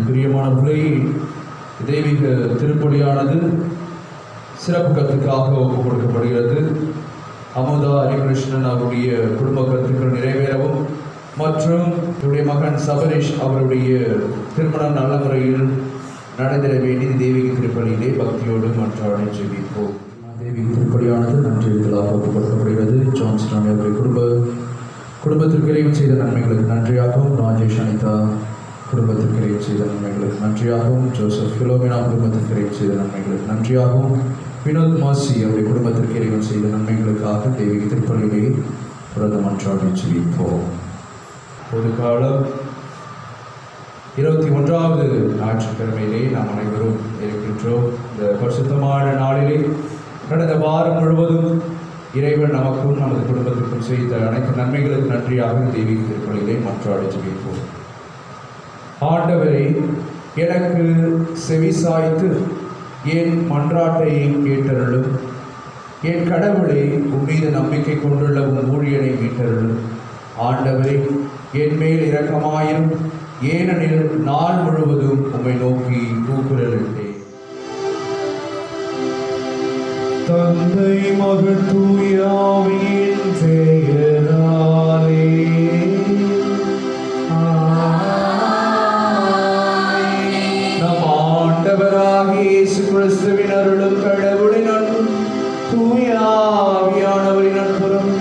பிரியமானவர்களே, தெய்வீக திருப்பலியானது சிறப்பு கருத்துக்காக ஒப்புக் கொடுக்கப்படுகிறது. அமுதா ஹரிகிருஷ்ணன் அவருடைய குடும்ப கருத்துக்கள் நிறைவேறவும் மற்றும் இவருடைய மகன் சபரீஷ் அவருடைய திருமணம் நல்ல முறையில் நடந்திட வேண்டிய தெய்வீக திருப்பலியிலே பக்தியோடு மன்றாடி ஜெபிப்போம். தெய்வீக திருப்பலியானது நன்றிகளாக ஒப்புக் கொடுக்கப்படுகிறது. ஜான்ஸ்டன் அவருடைய குடும்பத்திற்கு இறைவன் செய்த நன்மைகளுக்கு நன்றியாகவும், ராஜேஷ் அனிதா குடும்பத்திற்கு இறைவன் செய்த நன்மைகளுக்கு நன்றியாகவும், ஜோசப் ஃபிலோமினா குடும்பத்திற்கு இறைவன் செய்த நன்மைகளுக்கு நன்றியாகவும், வினோத் மாசி அவருடைய குடும்பத்திற்கு இறைவன் செய்த நன்மைகளுக்காக தெய்வீக திருப்பலியிலே புரத மன்றாடி ஜெபிப்போம். பொது காலம் 21வது ஞாயிற்றுக்கிழமையிலே நாம் அனைவரும் இருக்கின்றோம். இந்த பரிசுத்தமான நாளிலே கடந்த வாரம் முழுவதும் இறைவன் நமக்கும் நமது குடும்பத்திற்கும் செய்த அனைத்து நன்மைகளுக்கு நன்றியாக தெய்வீக திருப்பலியிலே மன்றாடி ஜெபிப்போம். ஆண்டவரே, எனக்கு செவிசாய்த்து என் மன்றாட்டை கேட்டருளும். என் கடவுளை உம்மீது நம்பிக்கை கொண்டுள்ள உன் ஊழியனை மீட்டருளும். ஆண்டவரே, என் மேல் இரக்கமாயிரும், ஏனெனில் நாள் முழுவதும் உம்மை நோக்கி கூக்குரலிட்டேன். தந்தை மகன் தூய ஆவியின் பெயராலே இயேசு கிறிஸ்துவின் அருளும் கடவுளின் அன்பும் தூய ஆவியானவரின் அன்பும்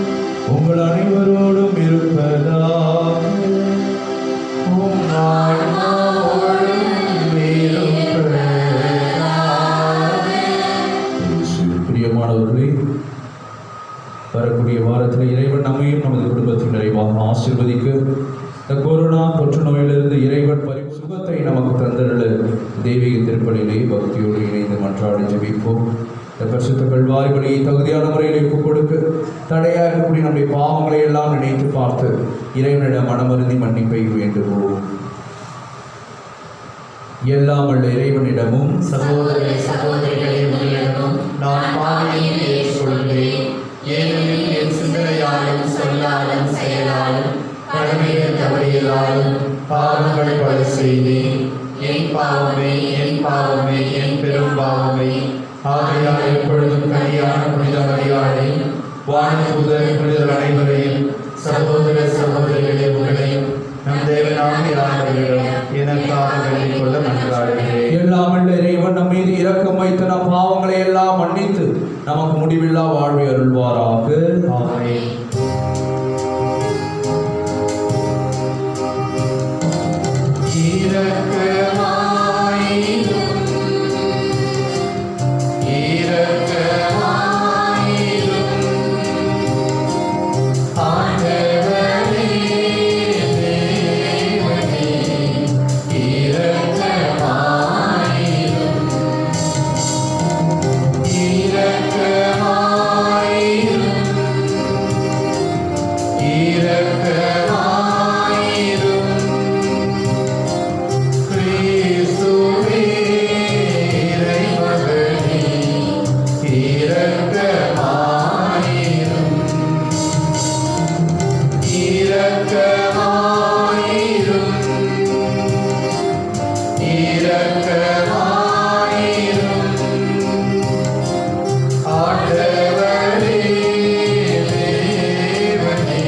உங்கள் அனைவரோடும் இருப்பதாக. பிரியமானவர்களே, வரக்கூடிய வாரத்தில் இறைவன் நம்மையும் நமது குடும்பத்தின் நிறைவாக ஆசீர்வதிக்க இந்த கொரோனா தொற்று நோயிலிருந்து இறைவன் சுகத்தை நமக்கு தந்தருள தெய்வீக திருப்பலியிலே பக்தியோடு இணைந்து மன்றாடி ஜெபிப்போம். இந்த பரிசுத்த கல்வாரி பலியை தகுதியான முறையில் ஒப்புக் கொடுக்க தடையாக இருக்கக்கூடிய நம்முடைய பாவங்களை எல்லாம் நினைத்து பார்த்து இறைவனிடம் மனமருந்தி மன்னிப்பை வேண்டுவோம். எல்லாம் வல்ல இறைவனிடமும் சகோதர சகோதரிகளே உங்களிடமும் நான் பாவியை ஏற்றுக்கொள்கிறேன். ஏனெனில் என் சிந்தனையாலும் சொல்லாலும் செயலாலும் கடமைகள் தவறியதாலும் பாவங்கள் பல செய்தேன். என் பாவமே என் பாவமே என் பெரும் பாவமே. ஆகையால் எப்பொழுதும் கனியான புனித மரியாதை வானதூதர் புனிதர் அனைவரையும் சகோதர சகோதரிகளே உங்களையும் நம் தேவனாகிய ஆண்டவரிடம் எனக்காக வேண்டிக் கொள்ள மன்றாடுகிறேன். எல்லாம் வல்ல இறைவன் நம் மீது இரக்கம் வைத்து நம் பாவங்களை எல்லாம் மன்னித்து நமக்கு முடிவில்லா வாழ்வை அருள்வாராக. ஆமென். ஆண்டவரே தேவனே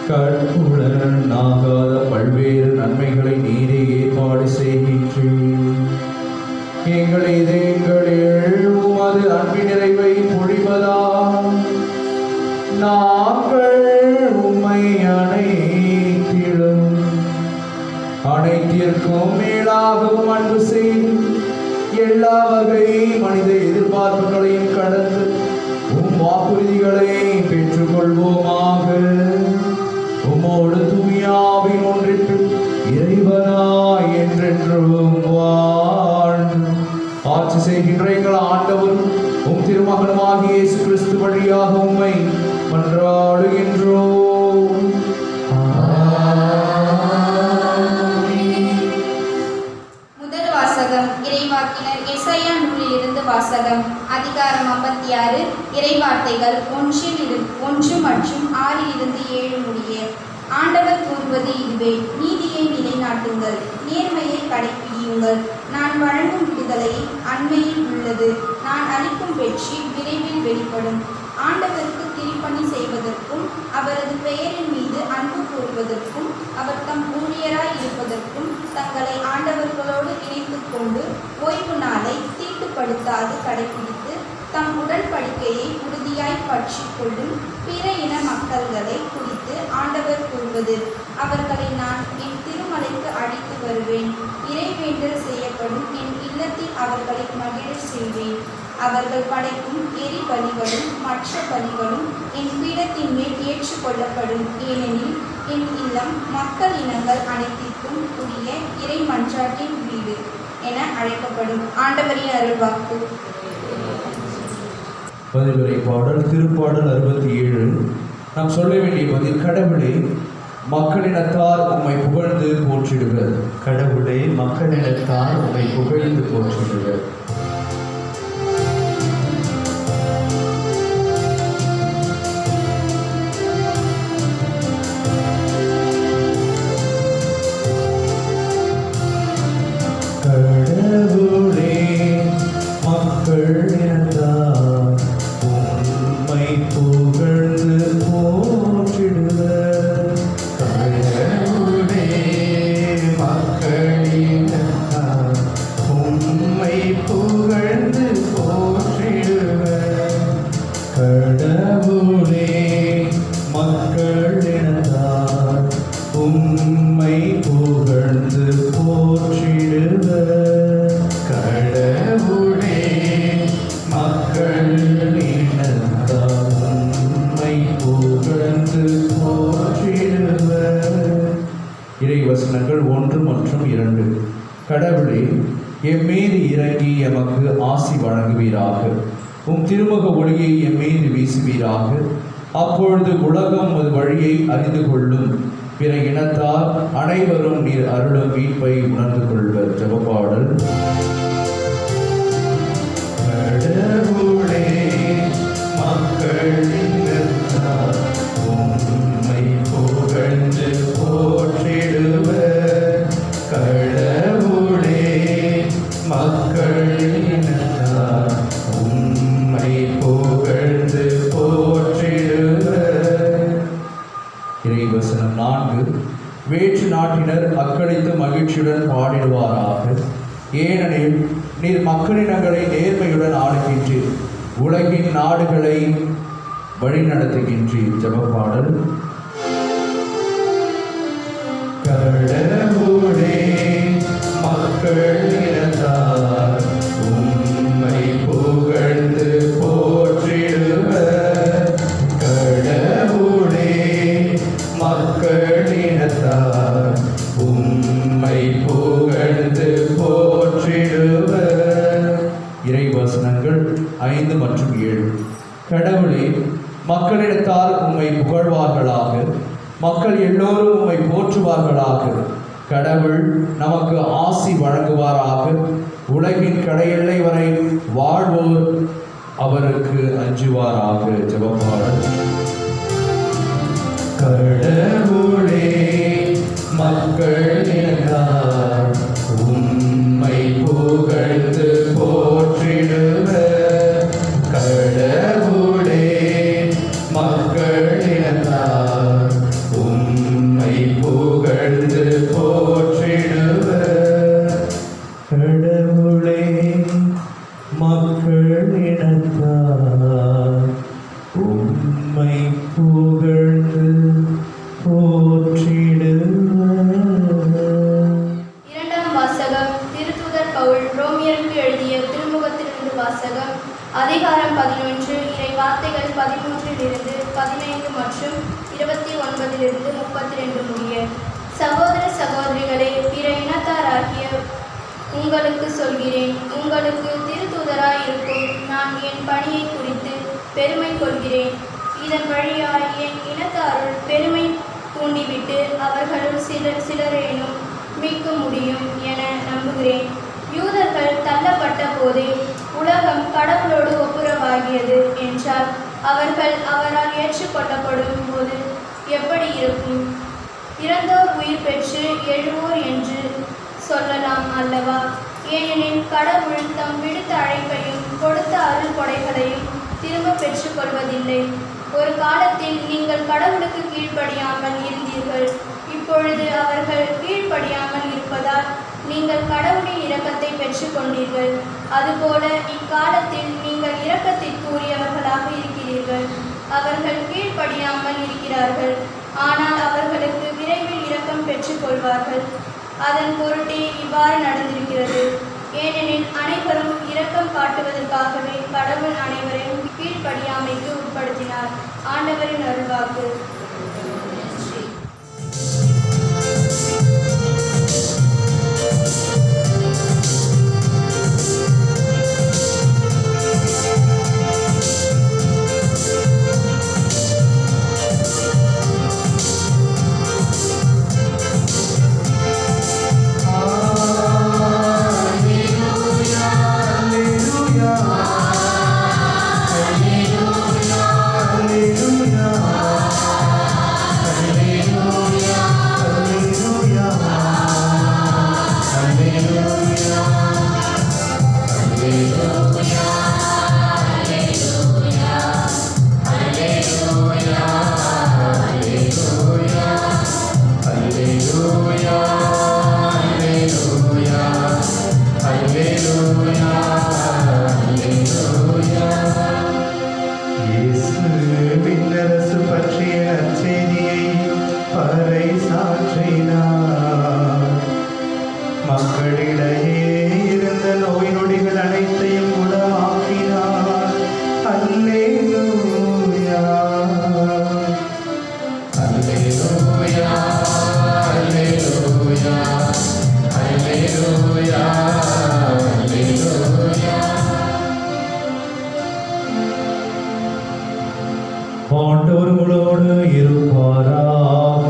கற்புலனாகாத பல்வேறு நன்மைகளை நீரே ஏற்பாடு செய்கின்றீர். எங்கள் இதயங்களில் உமது அன்பின் நிறைவை பொழிவதால் நாங்கள் உம்மை அனைத்திலும் அனைத்திற்கும் மேலாகவும் அன்பு செய்து எல்லா வகை மனித எதிர்பார்ப்புகளையும் கடந்து உம் வாக்குறுதிகளை பெற்றுக்கொள்வோமாக. உம்மோடு தூயாவின் ஒன்றிற்கு இறைவனாய் என்றென்றும் வாழ்ந்து ஆட்சி செய்கின்ற எங்கள் ஆண்டவர் உம் திருமகனுமாகிய இயேசு கிறிஸ்து வழியாக உம்மை மன்றாடுகின்றோம். முதல் வாசகம் இறைவாக்கினர் எசாயா நூலிலிருந்து வாசகம். அதிகாரம் 56 இறைவார்த்தைகள் 1 மற்றும் 6 முடிய. ஆண்டவர் கூறுவது இதுவே: நீதியை நிலைநாட்டுங்கள், நேர்மையை கடைப்பிடியுங்கள். நான் வழங்கும் விடுதலை அண்மையில் உள்ளது, நான் அளிக்கும் வெற்றி விரைவில் வெளிப்படும். ஆண்டவருக்கு திருப்பணி செய்வதற்கும் அவரது பெயரின் மீது அன்பு கூறுவதற்கும் அவர் தம் ஊழியராய் இருப்பதற்கும் தங்களை ஆண்டவர்களோடு இணைத்துக் கொண்டு ஓய்வு நாளை தீட்டுப்படுத்தாது கடைபிடித்து தம் உடன்படிக்கையை உறுதியாய் பற்றி கொள்ளும் பிற இன மக்கள்களை குறித்து ஆண்டவர் கூறுவது: அவர்களை நான் என் திருமலைக்கு அழைத்து வருவேன். இறைவேண்டல் செய்யப்படும் என் இல்லத்தில் அவர்களை மகிழச் செய்வேன். அவர்கள் படைக்கும் எரி பலிகளும் மற்ற பலிகளும் என் பீடத்தின் மேல் ஏற்றுக்கொள்ளப்படும். ஏனெனில் என் இல்லம் மக்கள் இனங்கள் அனைத்திற்கும் உரிய இறை மன்றாட்டின் வீடு என அழைக்கப்படும். ஆண்டவரின் அருள்வாக்கு. பதிலுரை பாடல் திருப்பாடல் 67. நாம் சொல்ல வேண்டிய பதில்: கடவுளே, மக்களினத்தார் உம்மை புகழ்ந்து போற்றிடுவர். கடவுளே, மக்களினத்தார் உம்மை புகழ்ந்து போற்றிடுவர். கடவுளே, மக்களினத்தார் உம்மை புகழ்ந்து போற்றிடுவர். கடவுளே, மக்களினத்தார் உம்மை புகழ்ந்து போற்றிடுவர். கடவுளே, மக்களினத்தார் உம்மை புகழ்ந்து போற்றிடுவர். கடவுளே, மக்களினத்தார் உம்மை புகழ்ந்து போற்றிடுவர். இறை வசனங்கள் 1 மற்றும் 2. கடவுளே, எம்மீது இறங்கி எமக்கு ஆசி வழங்குவீராக. உம் திருமுக ஒளியை எம்மீது வீசுவீராக. அப்பொழுது உலகம் ஒரு வழியை அறிந்து கொள்ளும். பிற இனத்தார் அனைவரும் நீர் அருளும் மீட்பை உணர்ந்து கொள்வர். ஜெபப்பாடல். கடவுளே, மக்களினத்தார் உம்மை புகழ்ந்து போற்றிடுவர். கடவுளே, மக்களினத்தார் உம்மை புகழ்ந்து போற்றிடுவர். இறைவசனம் 4. வேற்று நாட்டினர் அக்களித்து மகிழ்ச்சியுடன் பாடிடுவாராக. ஏனெனில் நீர் மக்களினங்களை நேர்மையுடன் ஆளுகின்றீர், உலகின் நாடுகளை வழிநடத்துகின்றீர். ஜெபப்பாடல். கடவுளே, மக்களினத்தார் உம்மை புகழ்ந்து போற்றிடுவர். கடவுளே, மக்களினத்தார் உம்மை புகழ்ந்து போற்றிடுவர். இறைவசனங்கள் 5 மற்றும் 7. கடவுளே, மக்களிடத்தால் உம்மை புகழ்வார்களாக. மக்கள் எல்லோரும் உம்மை போற்றுவார்களாக. கடவுள் நமக்கு ஆசி வழங்குவாராக. உலகின் கடையெல்லை வரை வாழ்வோர் அவருக்கு அஞ்சுவாராக. ஜெபப்பாடல். கடவுளே, மக்களினத்தார் உம்மை புகழ்ந்து போற்றிடுவர். கடவுளே, மக்களினத்தார் உம்மை 32 முடிய. சகோதர சகோதரிகளே, பிற இனத்தாராகிய உங்களுக்கு சொல்கிறேன், உங்களுக்கு திருத்தூதராய் இருக்கும் நான் என் பணியை குறித்து பெருமை கொள்கிறேன். இதன் வழியாய் என் இனத்தாருள் பெருமை தூண்டிவிட்டு அவர்களுள் சிலரேனும் மீட்க முடியும் என நம்புகிறேன். யூதர்கள் தள்ளப்பட்ட போதே உலகம் கடவுளோடு ஒப்புரவாகியது என்றால் அவர்கள் அவரால் ஏற்றுக்கொள்ளப்படும் போது எப்படி இருக்கும்? இறந்தோர் உயிர் பெற்று எழுவோர் என்று சொல்லலாம் அல்லவா? ஏனெனில் கடவுள் தம் விடுத்த அழைப்பையும் கொடுத்த அருள் கொடைகளையும் திரும்ப பெற்றுக்கொள்வதில்லை. ஒரு காலத்தில் நீங்கள் கடவுளுக்கு கீழ்ப்படியாமல் இருந்தீர்கள். இப்பொழுது அவர்கள் கீழ்ப்படியாமல் இருப்பதால் நீங்கள் கடவுளின் இரக்கத்தை பெற்றுக்கொண்டீர்கள். அதுபோல இக்காலத்தில் நீங்கள் இரக்கத்திற்குரியவர்களாக இருக்கிறீர்கள். அவர்கள் கீழ்ப்படியாமல் இருக்கிறார்கள், ஆனால் அவர்களுக்கு விரைவில் இரக்கம் பெற்றுக்கொள்வார்கள். அதன் பொருட்டே இவ்வாறு நடந்திருக்கிறது. ஏனெனில் அனைவரும் இரக்கம் காட்டுவதற்காகவே கடவுள் அனைவரையும் கீழ்ப்படியாமைக்கு உட்படுத்தினார். ஆண்டவரின் அருள்வாக்கு. ஆண்டவர்களோடு இருப்பாராக.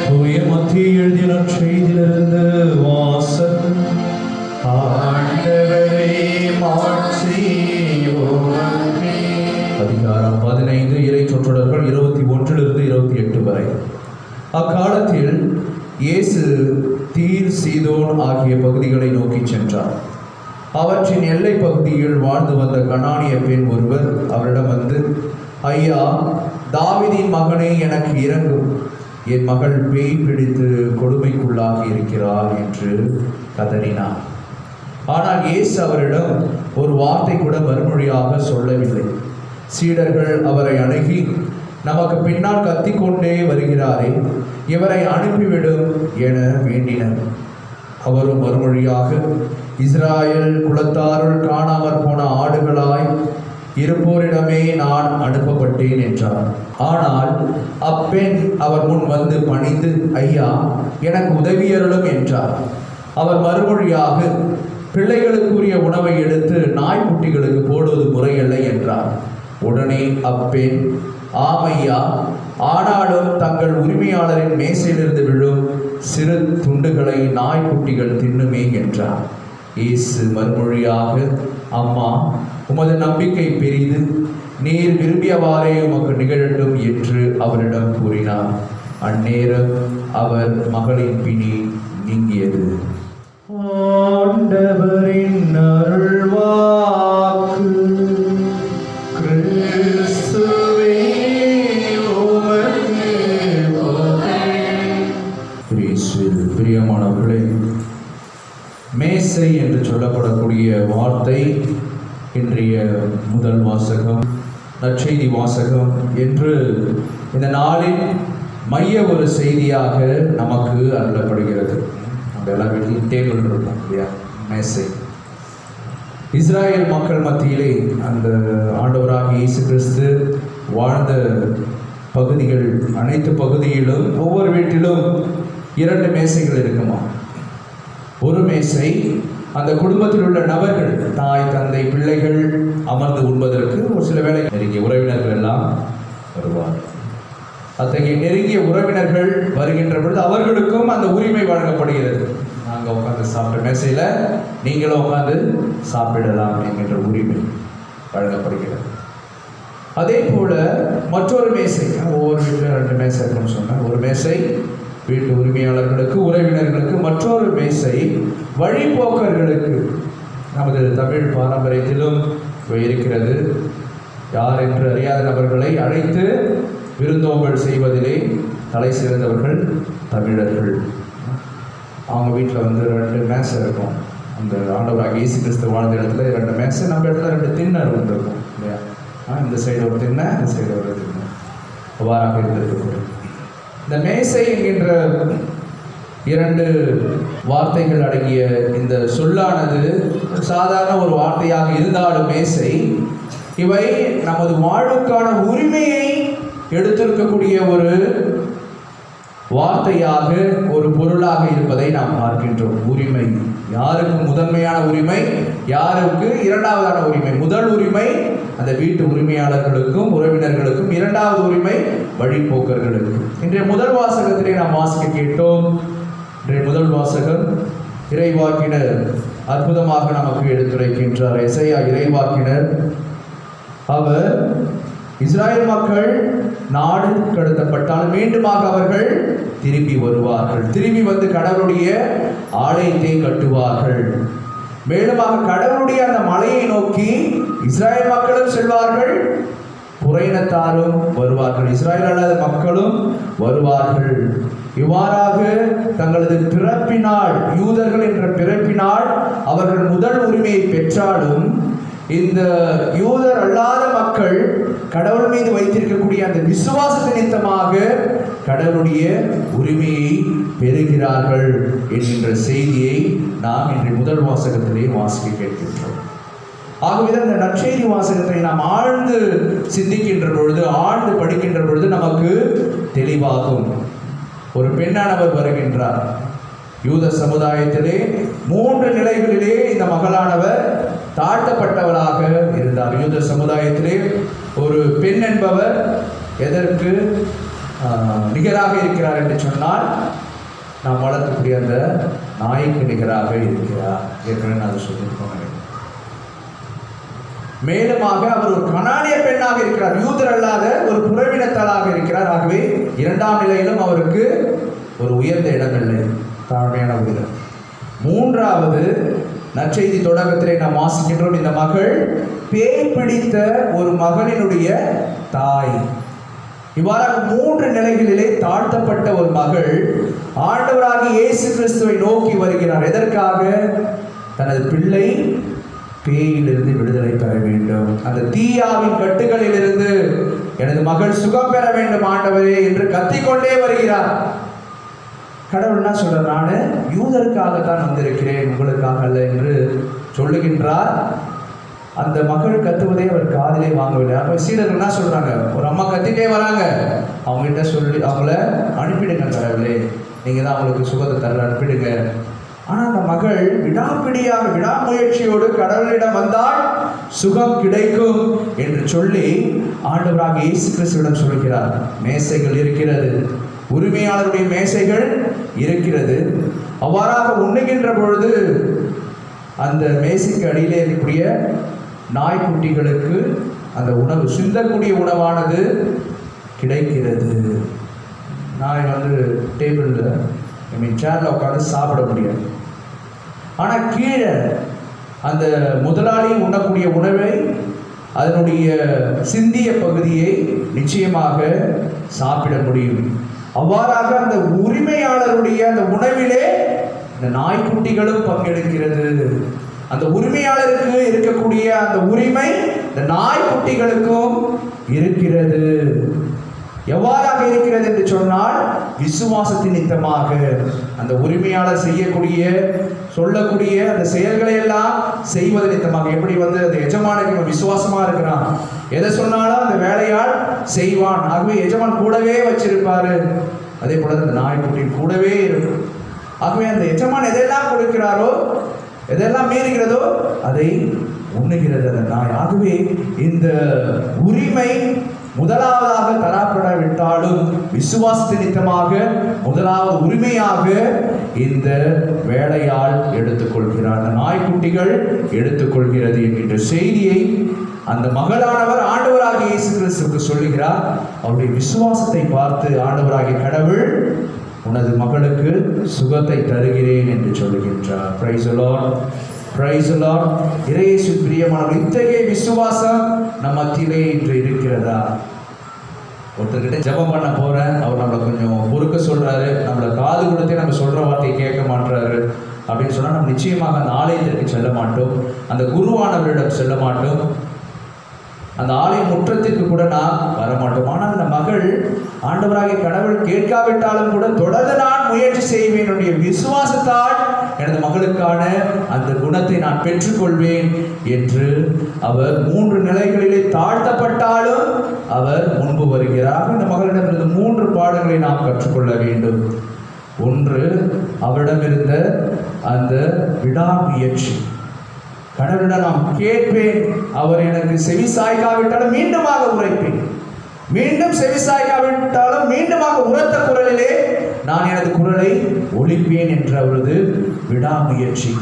தூய மத்திய எழுதிய நற்செய்தியிலிருந்து வாசகம். ஆண்டவரே மாட்சி உமக்கே. அதிகாரம் 15 இறை சொற்றொடர்கள் 21 28 வரை. அக்காலத்தில் இயேசு தீர், சீதோன் ஆகிய பகுதிகளை நோக்கி சென்றார். அவற்றின் எல்லை பகுதியில் வாழ்ந்து வந்த கனானிய பெண் ஒருவர் அவரிடம் வந்து, ஐயா, தாவீதின் மகனே, எனக்கு இரங்கும், என் மகள் பேய் பிடித்து கொடுமைக்குள்ளாகி இருக்கிறாள் என்று கதறினார். ஆனால் இயேசு அவரிடம் ஒரு வார்த்தை கூட மறுமொழியாக சொல்லவில்லை. சீடர்கள் அவரை அணுகி, நமக்கு பின்னால் கத்திக்கொண்டே வருகிறாரே, இவரை அனுப்பிவிடும் என வேண்டினர். அவரும் மறுமொழியாக, இஸ்ராயல் குலத்தாருள் காணாமற் போன ஆடுகளாய் இருப்போரிடமே நான் அனுப்பப்பட்டேன் என்றார். ஆனால் அப்பெண் அவர் முன் வந்து பணிந்து, ஐயா, எனக்கு உதவியருளும் என்றார். அவர் மறுமொழியாக, பிள்ளைகளுக்குரிய உணவை எடுத்து நாய்க்குட்டிகளுக்கு போடுவது முறையல்ல என்றார். உடனே அப்பெண், ஆமையா, ஆனாலும் தங்கள் உரிமையாளரின் மேசையிலிருந்து விழும் சிறு துண்டுகளை நாய்க்குட்டிகள் தின்னுமே என்றார். இயேசு மறுமொழியாக, அம்மா, உமது நம்பிக்கை பெரிது, நீர் விரும்பியவாறே உமக்கு நிகழட்டும் என்று அவரிடம் கூறினார். அந்நேரம் அவர் மகளின் பிணி நீங்கியது. ஆண்டவரின் அருள்வாக்கு. கிறிஸ்துவே உமக்கு புகழ். கிறிஸ்துவில் பிரியமானவர்களே, மேசை என்று சொல்லப்படக்கூடிய வார்த்தை இன்றைய முதல் வாசகம், நற்செய்தி வாசகம் என்று இந்த நாளின் மைய ஒரு செய்தியாக நமக்கு அருளப்படுகிறது. நம்ம எல்லா வீட்லையும் டேபிள் இருக்கும் இல்லையா, மேசை. இஸ்ராயேல் மக்கள் மத்தியிலே அந்த ஆண்டவராகிய இயேசு கிறிஸ்து வாழ்ந்த பகுதிகள் அனைத்து பகுதியிலும் ஒவ்வொரு வீட்டிலும் 2 மேசைகள் இருக்குமா. ஒரு மேசை அந்த குடும்பத்தில் உள்ள நபர்கள், தாய், தந்தை, பிள்ளைகள் அமர்ந்து உண்பதற்கு ஒரு சில வேளை நெருங்கிய உறவினர்கள் எல்லாம் வருவார். அத்தகைய நெருங்கிய உறவினர்கள் வருகின்ற பொழுது அவர்களுக்கும் அந்த உரிமை வழங்கப்படுகிறது. நாங்கள் உட்காந்து சாப்பிட்ட மேசையில் நீங்களும் உட்காந்து சாப்பிடலாம் என்கின்ற உரிமை வழங்கப்படுகிறது. அதே போல மற்றொரு மேசை, ஒவ்வொரு வீட்டில் 2 மேசை இருக்குன்னு சொன்னேன். ஒரு மேசை வீட்டு உரிமையாளர்களுக்கு, உறவினர்களுக்கு. மற்றொரு மேசை வழிபோக்கர்களுக்கு. நமது தமிழ் பாரம்பரியத்திலும் இருக்கிறது. யார் என்று அறியாத நபர்களை அழைத்து விருந்தோம்பல் செய்வதிலே தலை சிறந்தவர்கள் தமிழர்கள். அவங்க வீட்டில் வந்து 2 மேசை இருக்கும். அந்த ஆண்டவராகிய இயேசு கிறிஸ்து வாழ்ந்த இடத்துல 2 மேசை, நம்ம இடத்துல 2 திண்ணை இருக்கும் இல்லையா? இந்த சைடு ஒரு திண்ணை, இந்த சைடு ஒரு திண்ணை, அவ்வாறாக இருந்திருக்கக்கூடும். இந்த மேசை என்கின்ற 2 வார்த்தைகள் அடங்கிய இந்த சொல்லானது சாதாரண ஒரு வார்த்தையாக இருந்தாலும் மேசை, இவை நமது வாழ்வுக்கான உரிமையை எடுத்திருக்கக்கூடிய ஒரு வார்த்தையாக, ஒரு பொருளாக இருப்பதை நாம் பார்க்கின்றோம். உரிமை, யாருக்கு முதன்மையான உரிமை, யாருக்கு இரண்டாவதான உரிமை? முதல் உரிமை அந்த வீட்டு உரிமையாளர்களுக்கும் உறவினர்களுக்கும், இரண்டாவது உரிமை வழிபோக்கர்களுக்கும். இன்றைய முதல் வாசகத்திலே நாம் வாசிக்க கேட்டோம். இன்றைய முதல் வாசகம் இறைவாக்கினர் அற்புதமாக நமக்கு எடுத்துரைக்கின்றார். எசையா இறைவாக்கினர், அவர் இஸ்ராயேல் மக்கள் நாடு கடத்தப்பட்டால் மீண்டுமாக அவர்கள் திரும்பி வருவார்கள், திரும்பி வந்து கடவுளுடைய ஆலயத்தை கட்டுவார்கள். மேலுமாக கடவுளுடைய அந்த மலையை நோக்கி இஸ்ராயேல் மக்களும் செல்வார்கள், புறையினத்தாரும் வருவார்கள், இஸ்ராயேல் அல்லாத மக்களும் வருவார்கள். இவ்வாறாக தங்களது பிறப்பினால், யூதர்கள் என்ற பிறப்பினால் அவர்கள் முதல் உரிமையை பெற்றாலும், இந்த யூதர் அல்லாத மக்கள் கடவுள் மீது வைத்திருக்கக்கூடிய அந்த விசுவாச நிமித்தமாக கடவுளுடைய உரிமையை பெறுகிறார்கள் என்கின்ற செய்தியை நாம் இன்றைய முதல் வாசகத்திலே வாசிக்க கேட்கின்றோம். ஆகவே இந்த நற்செய்தி வாசகத்தை நாம் ஆழ்ந்து சிந்திக்கின்ற பொழுது, ஆழ்ந்து படிக்கின்ற பொழுது நமக்கு தெளிவாகும். ஒரு பெண்ணானவர் வருகின்றார். யூத சமுதாயத்திலே 3 நிலைகளிலே இந்த மகளானவர் தாழ்த்தப்பட்டவராக இருந்தார். யூத சமுதாயத்திலே ஒரு பெண் என்பவர் எதற்கு நிகராக இருக்கிறார் என்று சொன்னால், நாம் வளர்க்கக்கூடிய அந்த நாய்க்கு நிகராக இருக்கிறார். ஏற்கனவே நான் அதை சொல்லியிருக்கோம். மேலுமாக அவர் ஒரு கனானிய பெண்ணாக இருக்கிறார், யூதர் அல்லாத ஒரு புறவினத்தாளாக இருக்கிறார். ஆகவே 2ஆம் நிலையிலும் அவருக்கு ஒரு உயர்ந்த இடமில்லை, தாழ்மையான உயிர். 3வது நற்செய்தி தொடக்கத்திலே நாம் வாசிக்கின்றோம், இந்த மகள் பேய் பிடித்த ஒரு மகனினுடைய தாய். இவ்வாறாக 3 நிலைகளிலே தாழ்த்தப்பட்ட ஒரு மகள் ஆண்டவராகிய இயேசு கிறிஸ்துவை நோக்கி வருகிறார். எதற்காக? தனது பிள்ளை பேயிலிருந்து விடுதலை பெற வேண்டும், அந்த தீயாவின் கட்டுகளிலிருந்து எனது மகள் சுகம் பெற வேண்டும் ஆண்டவரே என்று கத்திக்கொண்டே வருகிறார். கடவுள் என்ன சொல்றார்? நான் யூதருக்காகத்தான் வந்திருக்கிறேன், உங்களுக்காக அல்ல என்று சொல்லுகின்றார். அந்த மகள் கத்துவதை அவர் காதிலே வாங்கவில்லை. அப்போ சீடர்கள் என்ன சொல்றாங்க? ஒரு அம்மா கத்திட்டே வராங்க, அவங்ககிட்ட சொல்லி அவங்கள அனுப்பிடுங்க கடவுளே, நீங்க தான் அவங்களுக்கு சுகத்தை தர, அனுப்பிடுங்க. ஆனால் அந்த மகள் விடாப்பிடியாக, விடாமுயற்சியோடு கடவுளிடம் வந்தால் சுகம் கிடைக்கும் என்று சொல்லி ஆண்டவராக இயேசு கிறிஸ்துவிடம் சொல்கிறார். மேசைகள் இருக்கிறது, உரிமையாளருடைய மேசைகள் இருக்கிறது. அவ்வாறாக உண்ணுகின்ற பொழுது அந்த மேசைக்கு அடியிலே இருக்கக்கூடிய நாய்க்குட்டிகளுக்கு அந்த உணவு, சிந்தக்கூடிய உணவானது கிடைக்கிறது. நாய் வந்து டேபிளில் சேரில் உட்காந்து சாப்பிட முடியாது. ஆனால் கீழே அந்த முதலாளி உண்ணக்கூடிய உணவை, அதனுடைய சிந்திய பகுதியை நிச்சயமாக சாப்பிட முடியும். அவ்வாறாக அந்த உரிமையாளருடைய அந்த உணவிலே இந்த நாய்க்குட்டிகளும் பங்கெடுக்கிறது. அந்த உரிமையாளருக்கு இருக்கக்கூடிய அந்த உரிமை இந்த நாய்க்குட்டிகளுக்கும் இருக்கிறது. எவ்வாறாக இருக்கிறது என்று சொன்னால், விசுவாசத்தின் நிமித்தமாக அந்த உரிமையாளர் செய்யக்கூடிய சொல்லக்கூடிய அந்த செயல்களை எல்லாம் செய்வது நிமித்தமாக. எப்படி வந்து அந்த எஜமானுக்கு விசுவாசமா இருக்கிறான், எதை சொன்னாலும் அந்த வேலையால் செய்வான். ஆகவே எஜமான் கூடவே வச்சிருப்பாரு. அதே போல அந்த நாய்க்குட்டி கூடவே இருக்கும். ஆகவே அந்த எஜமான் எதெல்லாம் கொடுக்கிறாரோ, எதெல்லாம் மீறுகிறதோ அதை உண்ணுகிறது அந்த நாய். ஆகவே இந்த உரிமை முதலாவதாக தரப்படவிட்டாலும் விசுவாசத்தின் நிமித்தமாக முதலாவது உரிமையாக இந்த வேலையால் எடுத்துக்கொள்கிறார், அந்த நாய்க்குட்டிகள் எடுத்துக்கொள்கிறது என்கின்ற செய்தியை அந்த மகளானவர் ஆண்டவராகிய இயேசு கிறிஸ்துவுக்கு சொல்லுகிறார். அவருடைய விசுவாசத்தை பார்த்து ஆண்டவராகிய கடவுள் உனது மகளுக்கு சுகத்தை தருகிறேன் என்று சொல்லுகின்றார். Praise the Lord, praise the Lord. இயேசுவின் பிரியமானவர்களே, இத்தகைய விசுவாசம் நம் மத்தியிலே இன்று இருக்கிறதா? ஒருத்தர்கிட்ட ஜெபம் பண்ண போறேன், அவர் நம்மளை கொஞ்சம் பொறுக்க சொல்றாரு, நம்மளை காது கொடுத்தே நம்ம சொல்ற வார்த்தையை கேட்க மாட்டாரு அப்படின்னு சொன்னா நம்ம நிச்சயமாக அந்த ஆலயத்திற்கு செல்ல மாட்டோம், அந்த குருவானவரிடம் செல்ல மாட்டோம், அந்த ஆலய முற்றத்திற்கு கூட நான் வரமாட்டோம். ஆனால் அந்த மகள் ஆண்டவராகிய கடவுள் கேட்காவிட்டாலும் கூட தொடர்ந்து நான் முயற்சி செய்வேன், என்னுடைய விசுவாசத்தால் எனது மகளுக்கான அந்த குணத்தை நான் பெற்றுக்கொள்வேன் என்று அவர் 3 நிலைகளிலே தாழ்த்தப்பட்டாலும் அவர் முன்பு வருகிறார். இந்த மகளிடமிருந்து 3 பாடங்களை நாம் கற்றுக்கொள்ள வேண்டும். ஒன்று, அவரிடமிருந்த அந்த விடாமுயற்சி. கடவுளிடம் நாம் கேட்பேன், அவர் எனக்கு செவி சாய்க்காவிட்டாலும் மீண்டுமாக உரைப்பேன், மீண்டும் செவி சாய்க்காவிட்டாலும் மீண்டுமாக உரத்த குரலிலே நான் எனது குரலை ஒலிப்பேன் என்ற அவரது விடாமுயற்சி.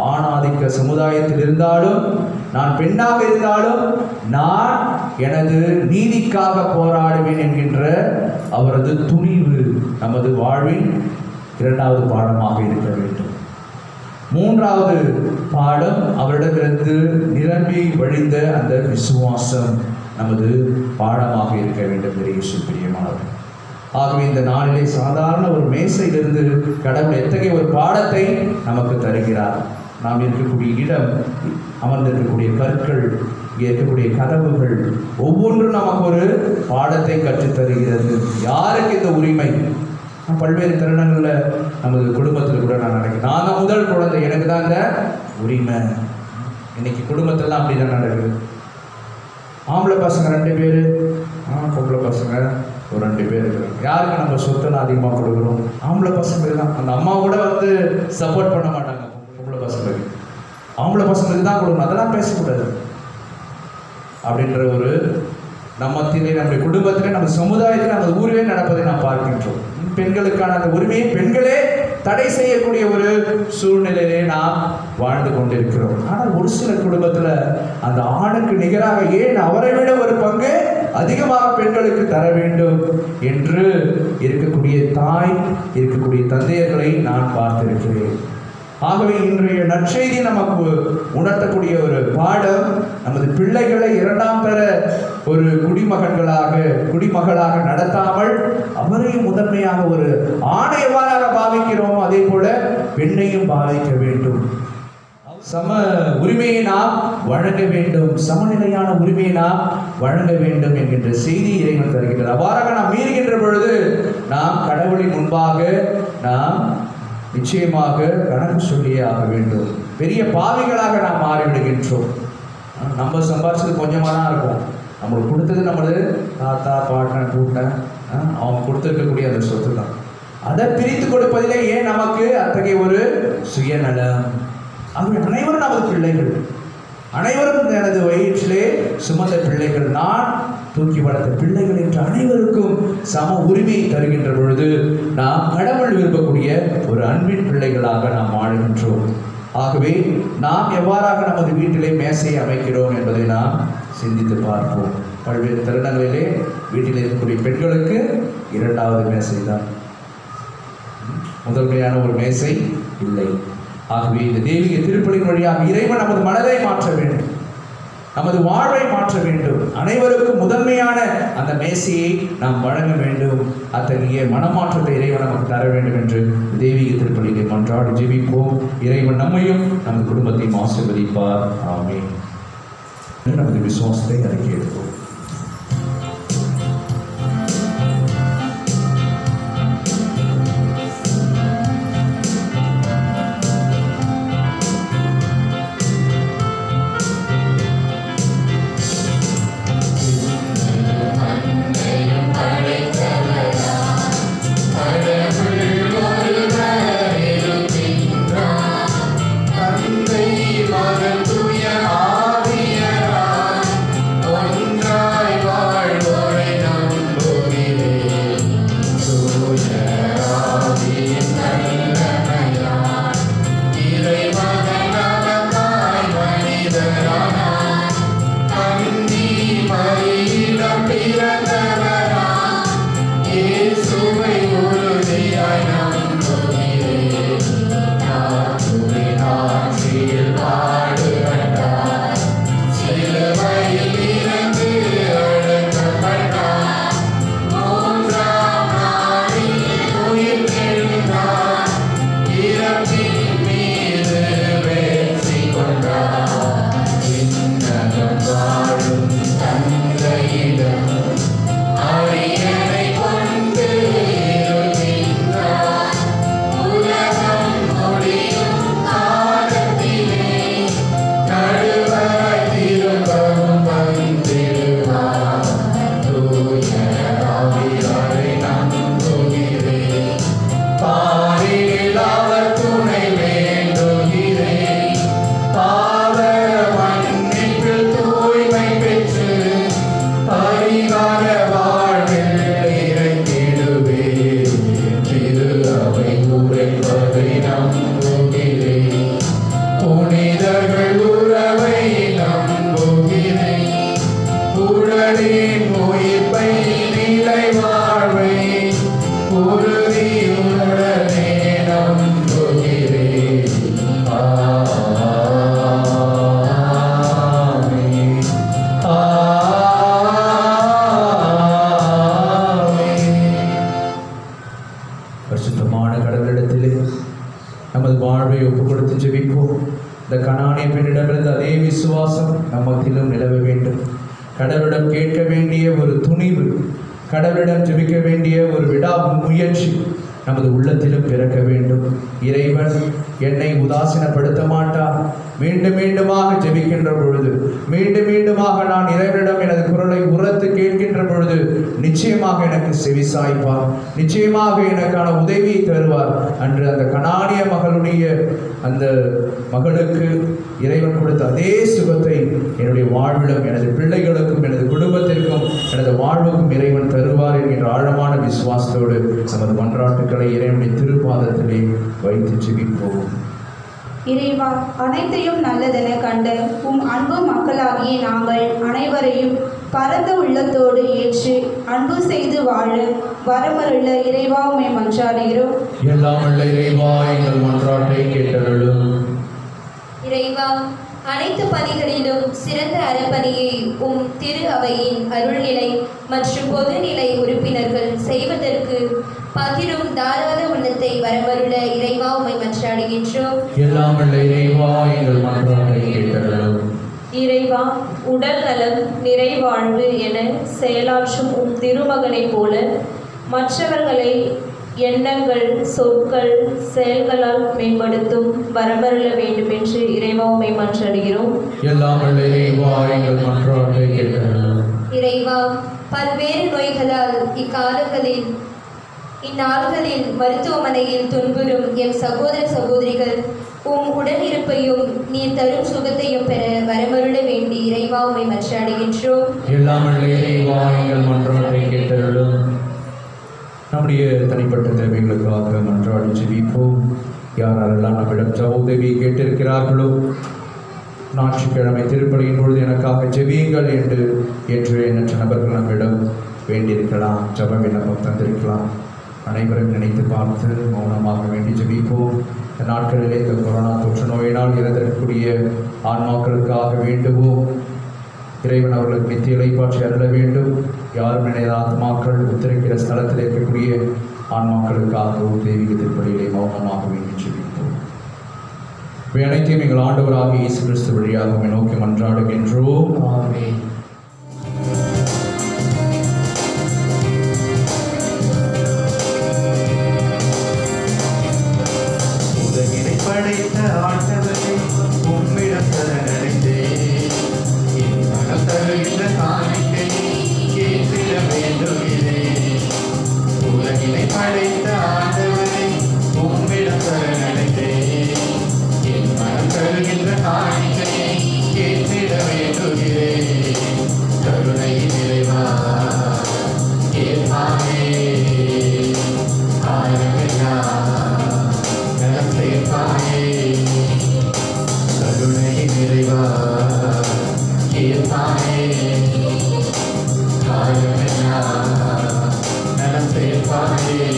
ஆணாதிக்க சமுதாயத்தில் இருந்தாலும், நான் பெண்ணாக இருந்தாலும் நான் எனது நீதிக்காக போராடுவேன் என்கின்ற அவரது துணிவு நமது வாழ்வின் 2வது பாடமாக இருக்க வேண்டும். 3வது பாடம், அவரிடமிருந்து நிரம்பி வழிந்த அந்த விசுவாசம் நமது பாடமாக இருக்க வேண்டும். இயேசு பிரியமானவர். ஆகவே இந்த நாளிலே சாதாரண ஒரு மேசையிலிருந்து கடவுள் எத்தகைய ஒரு பாடத்தை நமக்கு தருகிறார். நாம் இருக்கக்கூடிய இடம், அமர்ந்திருக்கக்கூடிய கற்கள், இங்கே இருக்கக்கூடிய கதவுகள் ஒவ்வொன்றும் நமக்கு ஒரு பாடத்தை கற்றுத் தருகிறது. யாருக்கு இந்த உரிமை? பல்வேறு தருணங்களில் நமது குடும்பத்தில் கூட நான் நினைக்கிறேன், நான் தான் முதல் குழந்தை, எனக்கு தான் இந்த உரிமை. இன்னைக்கு குடும்பத்திலாம் அப்படி தான் நடக்குது. ஆம்பளை பசங்க 2 பேர், பொம்பளை பசங்க ஒரு 2 பேர் இருக்கிறாங்க. யாருக்கு நம்ம சொத்தெல்லாம் அதிகமாக கொடுக்குறோம்? ஆம்பளை பசங்க தான். அந்த அம்மா கூட வந்து சப்போர்ட் பண்ண மாட்டாங்க பொம்பளை பசங்களுக்கு, ஆம்பளை பசங்களுக்கு தான் கொடுக்கணும், அதெல்லாம் பேசக்கூடாது அப்படின்ற ஒரு நம்மத்திலே, நம்முடைய குடும்பத்திலே, நம்ம சமுதாயத்தில், நம்ம ஊரிலே நடப்பதை நாம் பார்க்கின்றோம். பெண்களுக்கான அந்த உரிமையை பெண்களே தடை செய்யக்கூடிய ஒரு சூழ்நிலையிலே நாம் வாழ்ந்து கொண்டிருக்கிறோம். ஆனால் ஒரு சில குடும்பத்தில் அந்த ஆணுக்கு நிகராக ஏன் அவரை விட ஒரு பங்கு அதிகமாக பெண்களுக்கு தர வேண்டும் என்று இருக்கக்கூடிய தாய், இருக்கக்கூடிய தந்தையர்களை நான் பார்த்திருக்கிறேன். ஆகவே இன்றைய நற்செய்தி நமக்கு உணர்த்தக்கூடிய ஒரு பாடம், நமது பிள்ளைகளை 2ஆம் தர ஒரு குடிமகளாக நடத்தாமல் அவரையும் முதன்மையாக ஒரு ஆணை எவ்வாறாக பாவிக்கிறோமோ அதே போல பெண்ணையும் பாவிக்க வேண்டும். சம உரிமையை நாம் வழங்க வேண்டும், சமநிலையான உரிமையை நாம் வழங்க வேண்டும் என்கின்ற செய்தி இறைவன் தருகின்றார். அவ்வாறாக நாம் மீறுகின்ற பொழுது நாம் கடவுளின் முன்பாக நாம் நிச்சயமாக கணக்கு சொல்லியே ஆக வேண்டும். பெரிய பாவிகளாக நாம் மாறிவிடுகின்றோம். நம்ம சம்பாதிச்சது கொஞ்சமாக தான் இருக்கும், நம்மளுக்கு கொடுத்தது நமது தாத்தா, பாட்டன், பூட்டன், அவங்க கொடுத்துருக்கக்கூடிய அந்த சொத்து தான். அதை பிரித்து கொடுப்பதிலே ஏன் நமக்கு அத்தகைய ஒரு சுயநலம்? அவங்க அனைவரும் நமது பிள்ளைகள், அனைவரும் எனது வயிற்றிலே சுமந்த பிள்ளைகள், நான் தூக்கி வளர்த்த பிள்ளைகள் என்று அனைவருக்கும் சம உரிமையை தருகின்ற பொழுது நாம் கடவுள் விரும்பக்கூடிய ஒரு அன்பின் பிள்ளைகளாக நாம் வாழ்கின்றோம். ஆகவே நாம் எவ்வாறாக நமது வீட்டிலே மேசையை அமைக்கிறோம் என்பதை நாம் சிந்தித்து பார்ப்போம். பல்வேறு தருணங்களிலே வீட்டில் இருக்கக்கூடிய பெண்களுக்கு 2வது மேசை தான், முதன்மையான ஒரு மேசை இல்லை. ஆகவே இந்த தெய்வீக திருப்பலின் வழியாக இறைவன் நமது மனதை மாற்ற வேண்டும், நமது வாழ்வை மாற்ற வேண்டும். அனைவருக்கும் முதன்மையான அந்த மேசையை நாம் வழங்க வேண்டும். அத்தகைய மனமாற்றத்தை இறைவன் நமக்கு தர வேண்டும் என்று தெய்வீக திருப்பலியை மன்றாடி ஜெபிப்போம். இறைவன் நம்மையும் நமது குடும்பத்தையும் ஆசீர்வதிப்பார். ஆமென். நமது விசுவாசத்தை அறிக்கை எடுப்போம். உறுதியுடனே நம்புகிறேன். ஆமென். பரிசுத்தமான கடவுளிடத்திலே நமது வாழ்வை ஒப்புக் கொடுத்து ஜெபிப்போம். இந்த கனானிய பெண்ணிடமிருந்து அதே விசுவாசம் நம்மத்திலும் நிலவ வேண்டும். கடவுளிடம் கேட்க வேண்டிய ஒரு துணிவு, கடவுளிடம் ஜெபிக்க வேண்டிய ஒரு விடா முயற்சி நமது உள்ளத்திலும் பிறக்க வேண்டும். இறைவன் என்னை உதாசீனப்படுத்த மாட்டார். மீண்டும் மீண்டுமாக ஜெபிக்கின்ற பொழுது, மீண்டும் மீண்டுமாக நான் இறைவனிடம் எனது குரலை உரத்து கேட்கின்ற பொழுது நிச்சயமாக எனக்கு செவிசாய்ப்பார், நிச்சயமாக எனக்கான உதவியை தருவார். அன்று அந்த கனானிய மகளுடைய அந்த மகளுக்கு இறைவன் கொடுத்த அதே சுகத்தை என்னுடைய வாழ்விலும், எனது பிள்ளைகளுக்கும், எனது குடும்பத்திற்கும், எனது வாழ்வுக்கும் இறைவன் தருவார் என்கின்ற ஆழமான விசுவாசத்தோடு நமது மன்றாட்டுக்களை இறைவனுடைய திருப்பாதத்திலே வைத்து ஜெபிப்போம். இறைவா, அனைத்தையும் நல்லதென கண்டு உம் அன்பு மக்களாகிய நாங்கள் அனைவரையும் பரந்த உள்ளத்தோடு ஏற்று அன்பு செய்து வாழ வரமருள்ள இறைவா உம்மை மன்றாடுகிறோம். எல்லாம் உள்ள இறைவா, எங்கள் மன்றாட்டை கேட்டருளும். இறைவா, அனைத்து பணிகளிலும் சிறந்த அறப்பணியை உம் திரு அவையின் அருள்நிலை மற்றும் பொதுநிலை உறுப்பினர்கள் செய்வதற்கு பகிரும் தாராள உள்ளத்தை வரமருள இறைவா உம்மை மன்றாடுகின்றோம். எல்லாம் உள்ள இறைவா, எங்கள் மன்றாட்டை கேட்டருளும். இறைவா, உடல் நலம் நிறைவாழ்வு என செயலாற்றும் உம் திருமகனைப் போல மற்றவர்களை எண்ணங்கள், சொற்கள், செயல்களால் மேம்படுத்தும் வரமருள வேண்டும் என்று இறைவா உம்மை மன்றாடுகிறோம். எல்லாம் உள்ள இறைவா, எங்கள் மன்றாட்டை கேட்டருளும். இறைவா, பல்வேறு நோய்களால் இந்நாள்களில் மருத்துவமனையில் துன்புறும் எம் சகோதர சகோதரிகள் உம் உடனிருப்பையும் நீர் தரும் சுகத்தையும் பெற வரமருள வேண்டி இறைவா உம்மை மன்றாடுகின்றோம். எல்லாம் உள்ள இறைவா, எங்கள் மன்றாட்டை கேட்டருளும். நம்முடைய தனிப்பட்ட தேவைகளுக்காக மன்றாடி ஜெபிப்போம். யாரெல்லாம் நம்மிடம் உதவி கேட்டிருக்கிறார்களோ, ஞாயிற்றுக்கிழமை திருப்பலியின் பொழுது எனக்காக ஜெபியுங்கள் என்று எண்ணற்ற நபர்கள் நம்மிடம் வேண்டியிருக்கலாம், ஜெப விண்ணப்பம் தந்திருக்கலாம். அனைவரும் நினைத்து பார்த்து மௌனமாக வேண்டி ஜெபிப்போம். இந்த நாட்களிலே இந்த கொரோனா தொற்று நோயினால் இறந்திருக்கக்கூடிய ஆன்மாக்களுக்காக வேண்டுவோம். இறைவன் அவர்களுக்கு நித்திய இளைப்பாற்றி அருள வேண்டும். யாரும் நினைத ஆத்மாக்கள் உத்தரிக்கிற ஸ்தலத்தில் இருக்கக்கூடிய ஆன்மாக்களுக்காகவும் தெய்வீக திருப்பலியிலே மௌனமாக வேண்டி ஜெபிப்போம். இவை அனைத்தையும் எங்கள் ஆண்டவராகிய இயேசு கிறிஸ்து வழியாக உம்மை நோக்கி மன்றாடுகின்றோம். ஆமென். உலகினை படைத்த ஆண்டவரை உம்மிடம் சரணடைந்தேன். என் மனம் தருகின்ற காணிக்கையை ஏற்றிட வேண்டுகிறேன். உலகினை படைத்த ஆண்டவரை உம்மிடம் சரணடைந்தேன். என் மனம் தருகின்ற காணிக்கையை ஏற்றிட வேண்டுகிறேன். கருணை நிறைவா ஏற்பானே ஆயிரமெல்லாம் நலம் சேர்ப்பாயே. கருணை நிறைவா ஏற்பானே ஆயிரமெல்லாம் நலம் சேர்ப்பாயே.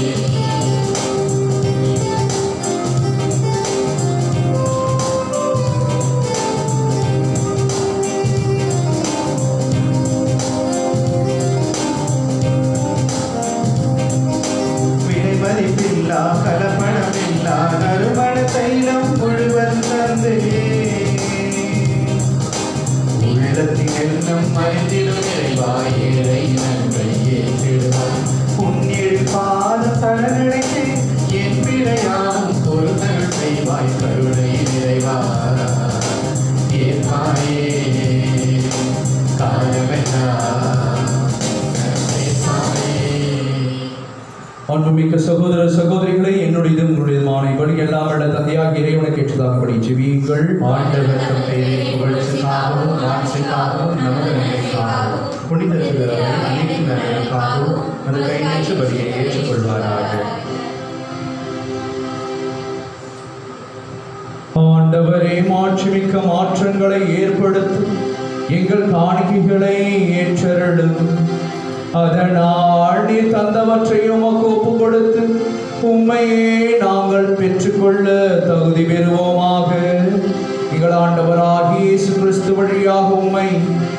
விலைமதிப்பில்லா கலப்படமில்லா நறுமண தைலம் முழுவதும் தந்து உள்ளத்தின் எண்ணம் அறிந்திடும் இறைவாய் ஏழை நன்மை ஏற்றிடுவாய். புண்ணியல் பாதம் சரணடைந்து என் பிழையாவும் பொருத்தங்கள் செய்வாய். கருணை நிறைவா ஏற்பாயே காலமெல்லாம் அன்புமிக்க சகோதர சகோதரிகளை, என்னுடையதும் உங்களுடையதுமான இப்படி எல்லாம் வல்ல தந்தையாகிய இறைவனுக்கு ஏற்றதாகபடி ஜெபியுங்கள். ஆண்டவர் தம் பெயரை புகழ்ச்சிக்காகவும் மாட்சிக்காகவும் நமது நன்மைக்காகவும் புனித திருவருள் அனைத்து நன்மைக்காகவும் அது கைநேற்று பலியை ஏற்றுக்கொள்வாராக. ஆண்டவரே, மாட்சிமிக்க மாற்றங்களை ஏற்படுத்தும் எங்கள் காணிக்கைகளை ஏற்றருளும். அதனால் நீர் தந்தவற்றையும் உமக்கு ஒப்பு கொடுத்து உம்மையே நாங்கள் பெற்றுக்கொள்ள தகுதி பெறுவோமாக. எங்கள் ஆண்டவராகிய இயேசு கிறிஸ்து வழியாக உம்மை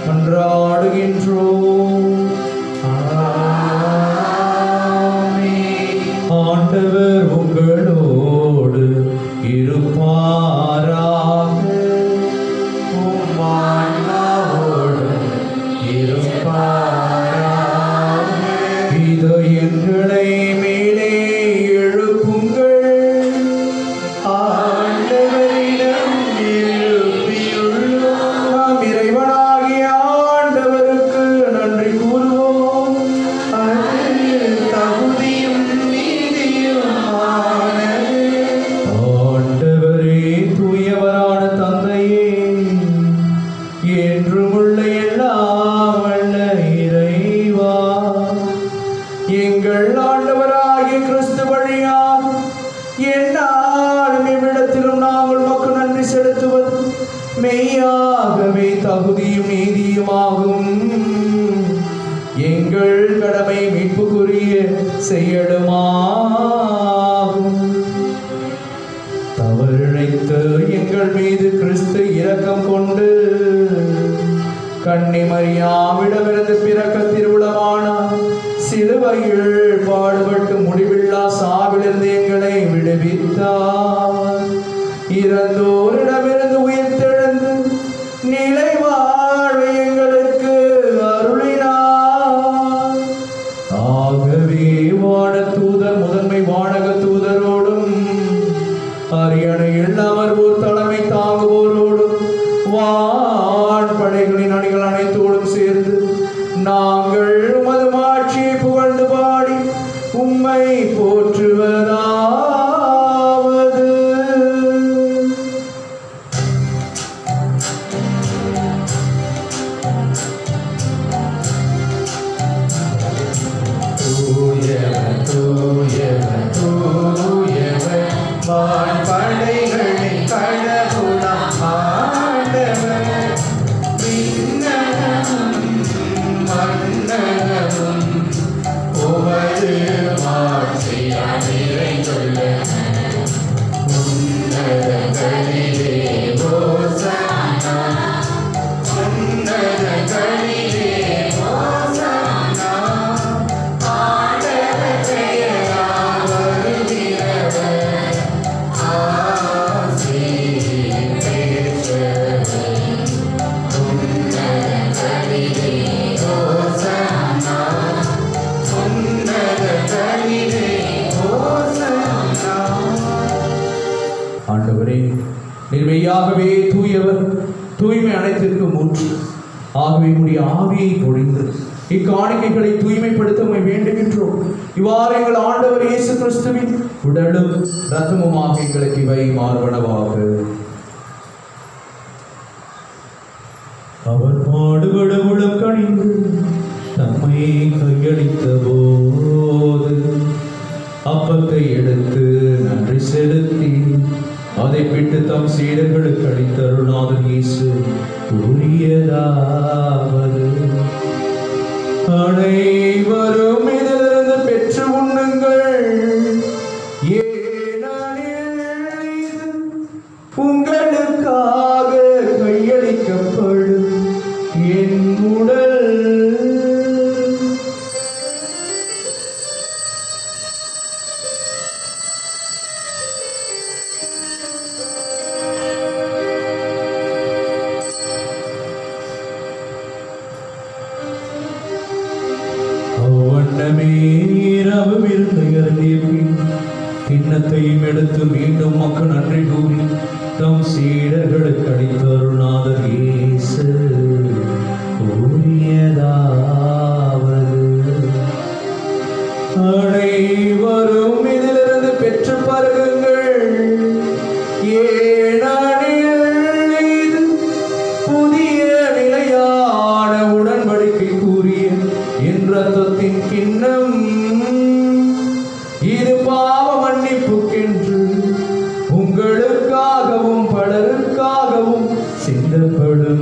மன்றாடுகின்றோம். ஆண்டவர் உங்களோடு இருப்பாராக. இதயங்களை மேலே எழுப்புங்கள். ஆண்டவரிடம் எழுப்பியுள்ளோம். நாம் இறைவனாகிய ஆண்டவருக்கு நன்றி கூறுவோம். அது தகுதியும் நீதியுமானது. ஆண்டவரே, தூயவரான தந்தையே, என்றுமுள்ள எல்லாம் வல்ல இறைவா, எங்கள் ஆண்டவராகிய கிறிஸ்து வழியாக எந்நாளும் இவ்விடத்திலும் நாங்கள் உமக்கு நன்றி செலுத்துவது மெய்யாகவே தகுதியும் நீதியுமாகும். எங்கள் கடமை மீட்புக்குரிய செயலுமாகும். தவறிழைத்த எங்கள் மீது கிறிஸ்து இரக்கம் கொண்டு கன்னி மரியாவிடமிருந்து பிறக்க திருவுளமானார். சிலுவையில் பாடுபட்டு முடிவில்லா சாவிலிருந்து எங்களை விடுவித்தார். இறந்தோரிடமிருந்து உயிர்த்தெழுந்து நிலை வாழ்வை எங்களுக்கு அருளினார். ஆகவே வான தூதர் முதன்மை வானக தூதரோடும் அரியணையில் அமர்வோர் தலைமை தாங்குவோரோடும் வான் படைகளின் அணிகள் அனைத்தோடும் சேர்ந்து நாங்கள் உமது மாட்சியை புகழ்ந்து பாடி உம்மை போற்றுவதாவது. தூயவர் தூயவர் தூயவர் வான் படைகளின் கடவுளாம் ஆண்டவர். விண்ணகமும் மண்ணகமும் உமது மாட்சியால் நிறைந்துள்ளன. உன்னதங்களிலே ஓசானா, உன்னதங்களிலே ஓசானா. ஆண்டவர் பெயரால் வருகிறவர் ஆசி பெற்றவர். உன்னதங்களிலே ஓசானா, உன்னதங்களிலே ஓசானா. ஆண்டவரே, நீர் மெய்யாகவே தூயவர், தூய்மை அனைத்திற்கும் ஊற்று. ஆகவே உடைய ஆவியை பொழிந்து இக்காணிக்கைகளை தூய்மைப்படுத்த உம்மை வேண்டுகின்றோம். இவ்வாறு எங்கள் ஆண்டவர் இயேசு கிறிஸ்துவின் உடலும் இரத்தமுமாக எங்களுக்கு இவை மாறுபனவாக. அவர் பாடுபட உளம் கணிந்து தம்மை கையளித்த போது அப்பத்தை எடுத்து நன்றி செலுத்தி அதை விட்டு தம் சீடர்களுக்கு அளித்தருளாதர் இயேசு கூறியதாவது: அனைவரும் இதிலிருந்து பெற்று உண்ணுங்கள். ஏனெனில் இது உங்களுக்காக கையளிக்கப்படும் என் உடல். கிண்ணத்தையும் எடுத்து மீண்டும் மக்கள் நன்றி கூறி தம் சீடர்களுக்கு அளித்தருளாதர் இயேசு கூறியதாவது: அனைவரும் இதிலிருந்து பெற்று பருகுங்கள். ஏனெனில் இது புதிய நிலையான உடன்படிக்கைக்குரிய என் இரத்தத்தின் கிண்ணம். இது பாவ மன்னிப்புக்கென்று உங்களுக்காகவும் பலருக்காகவும் சிந்தப்படும்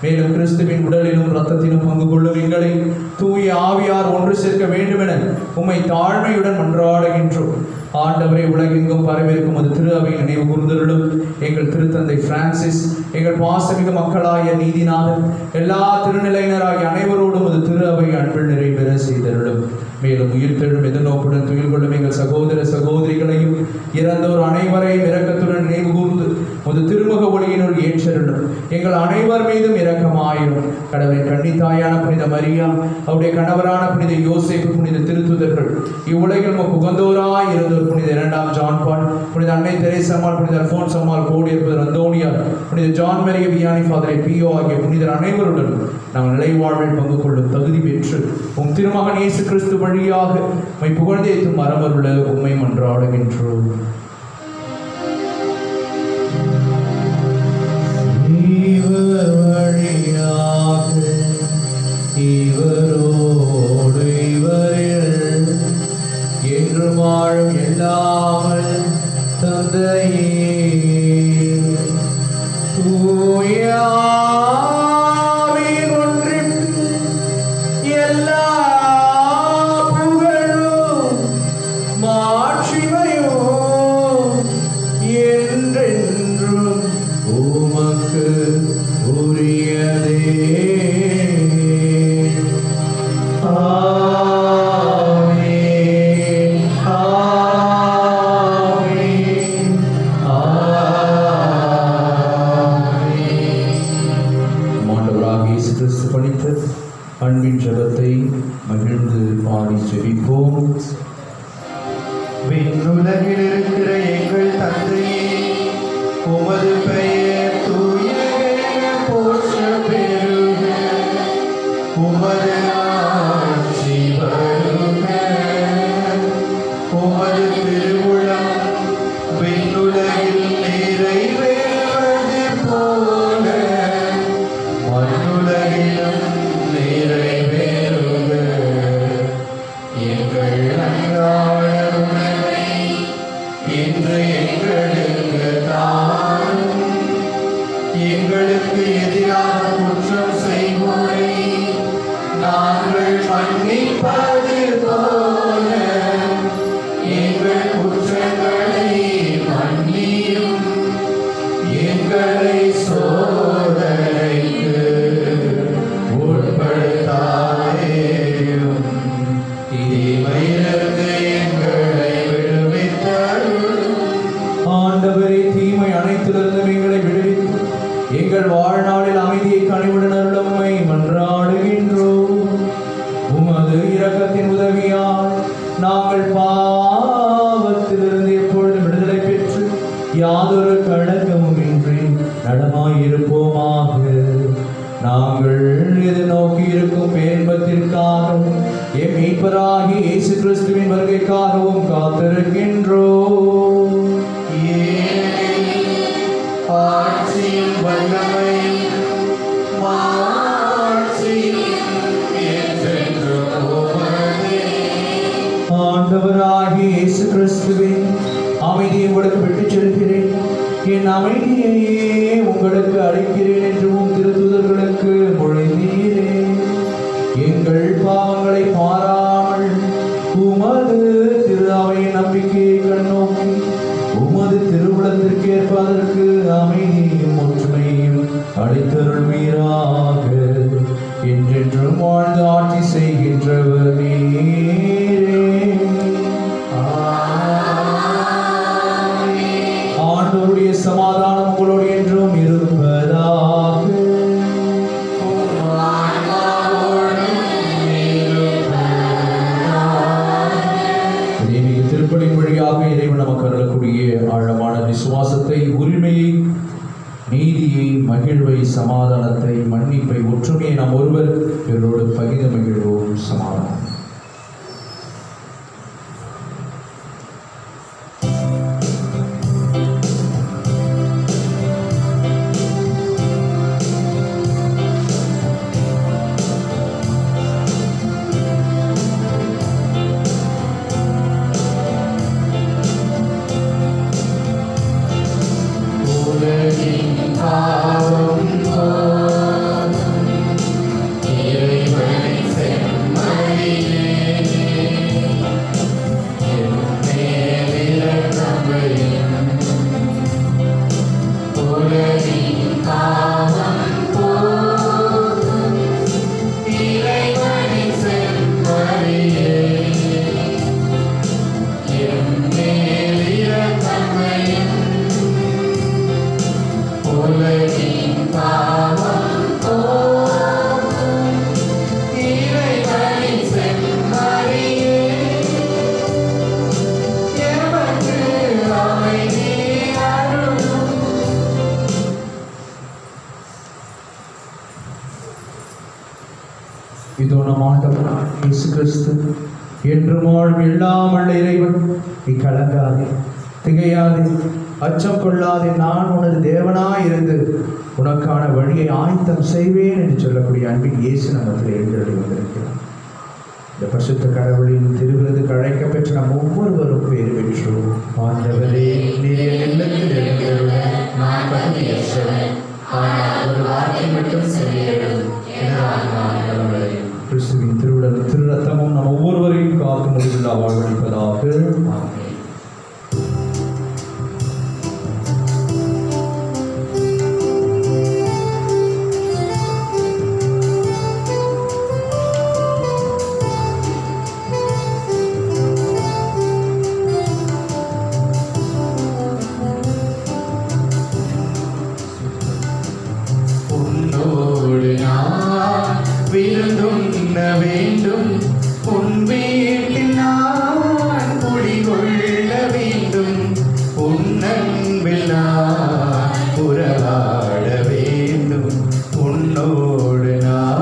மேலும் கிறிஸ்துவின் உடலிலும் இரத்தத்திலும் பங்கு கொள்ளும் எங்களை தூய ஆவியார் ஒன்று சேர்க்க வேண்டுமென உம்மை தாழ்மையுடன் மன்றாடுகின்றோம். ஆண்டவரை உலகெங்கும் பரவிருக்கும் அது திரு அவை நினைவு கூர்ந்தருளும். எங்கள் திருத்தந்தை பிரான்சிஸ், எங்கள் பாசமிகு மக்களாய நீதிநாதன், எல்லா திருநிலையினராகிய அனைவரோடும் அது திரு அவை அன்பில் நிறைவேற செய்தருளும். மேலும் உயிர்த்தெழும் எதிர்நோக்குடன் துயில் கொள்ளும் எங்கள் சகோதர சகோதரிகளையும் இறந்தோர் அனைவரையும் இரக்கத்துடன் நினைவு கூர்ந்து ஒரு திருமுக ஒளியினுள் ஏற்றருளும். எங்கள் அனைவர் மீதும் இரக்கமாயிரும். கடவுளின் கன்னித்தாயான புனித மரியா, அவருடைய கணவரான புனித யோசேப்பு, புனித திருத்துதர்கள், இவ்வுலகில் உகந்தோராய் இருந்தோர் புனித 2ஆம் ஜான் பால், புனித அன்னை தெரேசம்மாள், புனித அல்போன்ஸ் அம்மாள், கோடியற்பர் அந்தோனியார், புனித ஜான் மேரிய வியானி ஃபாதரை பியோ ஆகிய புனிதர் அனைவருடன் நாங்கள் நிலைவாழ்வில் பங்கு கொள்ளும் தகுதி பெற்று உம் திருமகன் இயேசு கிறிஸ்து வழியாக உம்மை புகழ்ந்தேத்தும் மரமருள உம்மை மன்றாடுகின்றோம். இவர் வழியாக இவரோடு இவரில் என்று வாழும் எல்லாமல் தந்தையே தூயாவின் ஒன்றில் எல்லா புகழும் மாட்சிமையும் என்றென்றும் உமக்கு உரியதே. அன்பின் ஜெபத்தை மகிழ்ந்து பாடி ஜெபிப்போம். விண்ணுலகில் இருக்கிற எங்கள் தந்தையே, உமது பெயர் தூயதென போற்ற பெறுக. உமது ஆட்சி வருக. உமது திருவுளம் விண்ணுலகில் நிறைவேறுவது போல மண்ணுலகிலும் நிறைவேறுக. எங்கள் அன்றாட உணவை இன்று எங்களுக்கு தாரும். எங்களுக்கு எதிராக குற்றம் செய்வோரை நாங்கள் மன்னிப்பது போல எங்கள் குற்றங்களை மன்னியும். எங்களை சோதனைக்கு உட்படுத்தாதேயும், தீமையிலிருந்து எங்களை விடுவித்தருளும். ஆண்டவரே, தீமை அனைத்திலிருந்தும் எங்களை விடுவித்து எங்கள் வாழ்நாளில் அமைதியை கனிவுடன் அருளும் உம்மை மன்றாடுகின்றோம். உமது இரக்கத்தின் உதவியால் நாங்கள் பாவத்திலிருந்து எப்பொழுதும் விடுதலை பெற்று யாதொரு கலக்கமும் இன்றி நலமாயிருப்போமாக. நாங்கள் எதிர்நோக்கி இருக்கும் பேரின்பத்திற்காகவும் எம் மீட்பராகிய இயேசு கிறிஸ்துவின் வருகைக்காகவும் காத்திருக்கின்றோம். ஆட்சியும் வல்லமையும் மாட்சியும் என்றென்றும் உமதே. ஆண்டவராகிய இயேசு கிறிஸ்துவே, அமைதியை உங்களுக்கு விட்டுச் செல்கிறேன், என் அமைதியையே உங்களுக்கு அளிக்கிறேன் என்று உம் திருத்தூதர்களுக்கு மொழிந்தீரே. எங்கள் பாவங்களை பாராமல் உமது திரு அவையின் நம்பிக்கையை கண்ணோக்கி உமது திருவுளத்திற்கு ஏற்பதற்கு அமைதியும் ஒற்றுமையும் அளித்தருள்வீராக. என்றென்றும் வாழ்ந்து ஆட்சி செய்கின்றவர் நீரே. ஆண்டவருடைய சமாதானம் உங்களோடு என்றும் இருப்பதாக. விசுவாசத்தை, உரிமையை, நீதியை, மகிழ்வை, சமாதானத்தை, மன்னிப்பை, ஒற்றுமையை நாம் ஒருவர் இவரோடு பகிர்ந்து மகிழ்வோம். சமாதானம். இதோ நம் ஆண்டவரான இயேசு கிறிஸ்து என்றும் வாழ்வு எல்லாம் உள்ள இறைவன், நீ கலங்காதே, திகையாதே, அச்சம் கொள்ளாதே, நான் உனது தேவனாய் இருந்து உனக்கான வழியை ஆயத்தம் செய்வேன் என்று சொல்லக்கூடிய அன்பின் இயேசு நம்மத்தில் எழுந்தருளி வந்திருக்கிறார். இந்த பரிசுத்த கடவுளின் திருவிருதுக்கு அழைக்க பெற்ற நம் ஒவ்வொருவரும் பேறு பெற்றோம். ஆண்டவரே, நீர் என் இல்லத்தில் எழுந்தருள நான் தகுதியற்றவன். ஆனால் ஒரு வார்த்தை மட்டும் சொல்லிவிடும், எனது ஆன்மா நலமடையும். கிறிஸ்துவின் திருவுடலும் திரு ரத்தமும் நம் ஒவ்வொருவரையும் காக்கும் முடிவில்லா வாழ்வளிப்பதாக. ஆமென். விருந்துண்ண வேண்டும், உன் வீட்டில் நான் குடிகொள்ள வேண்டும், உன் அன்பில் நான் உறவாட வேண்டும், உன்னோடு நான்.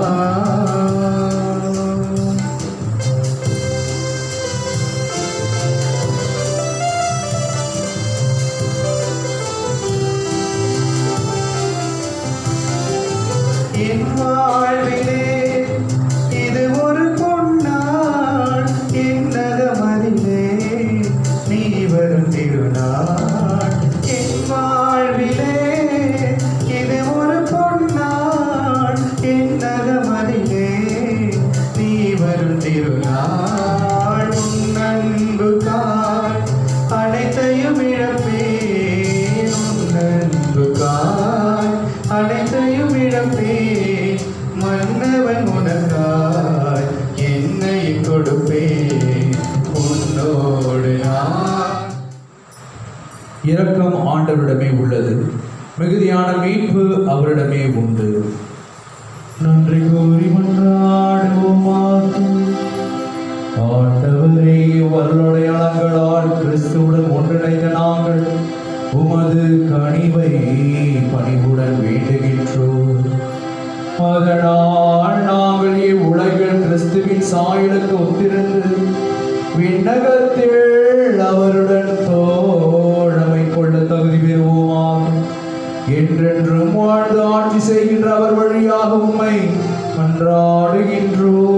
என் வாழ்விலே இது ஒரு பொன்னாள், என்னகமதிலே நீ வரும் திருநாள். என் வாழ்விலே இது ஒரு பொன்னாள், என்னகமதிலே நீ வரும் திருநாள். உன் அன்புக்காய் அனைத்தையும் இழப்பேன், உன் அன்புக்காய் அனைத்தையும் இழப்பேன், மன்னவன் உனக்காய் என்னை கொடுப்பேன், உன்னோடு நான். இரக்கம் ஆண்டவரிடமே உள்ளது, மிகுதியான மீட்பு அவரிடமே உண்டு. நன்றி கூறி மன்றாடுவோமாக. ஆண்டவரே, வல்லடையாளங்களால் கிறிஸ்துவுடன் ஒன்றிணைந்த நாங்கள் உமது கனிவை பணிவுடன் வேண்டுகின்றோம். அதனால் நாங்கள் இவ்வுலகில் கிறிஸ்துவின் சாயலுக்கு ஒத்திருந்து விண்ணகத்தில் அவருடன் தோழமை கொள்ள தகுதி பெறுவோமாக. என்றென்றும் வாழ்ந்து ஆட்சி செய்கின்ற அவர் வழியாக உம்மை மன்றாடுகின்றோம்.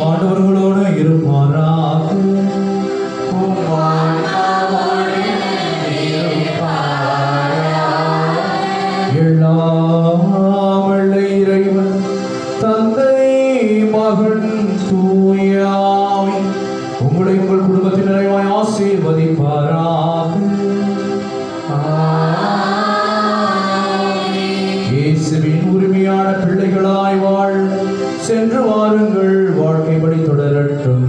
ஆண்டவர்களோடு இருப்பாராக. எல்லாம் வல்ல இறைவன் தந்தை, மகன், தூய ஆவி உங்களை உங்கள் குடும்பத்தின் நிறைவாய் ஆசீர்வதிப்பாராக. இயேசுவின் உரிமையான பிள்ளைகளாய் வாழ் சென்று வாருங்கள், வாழ்க்கைப்படி தொடரட்டும்.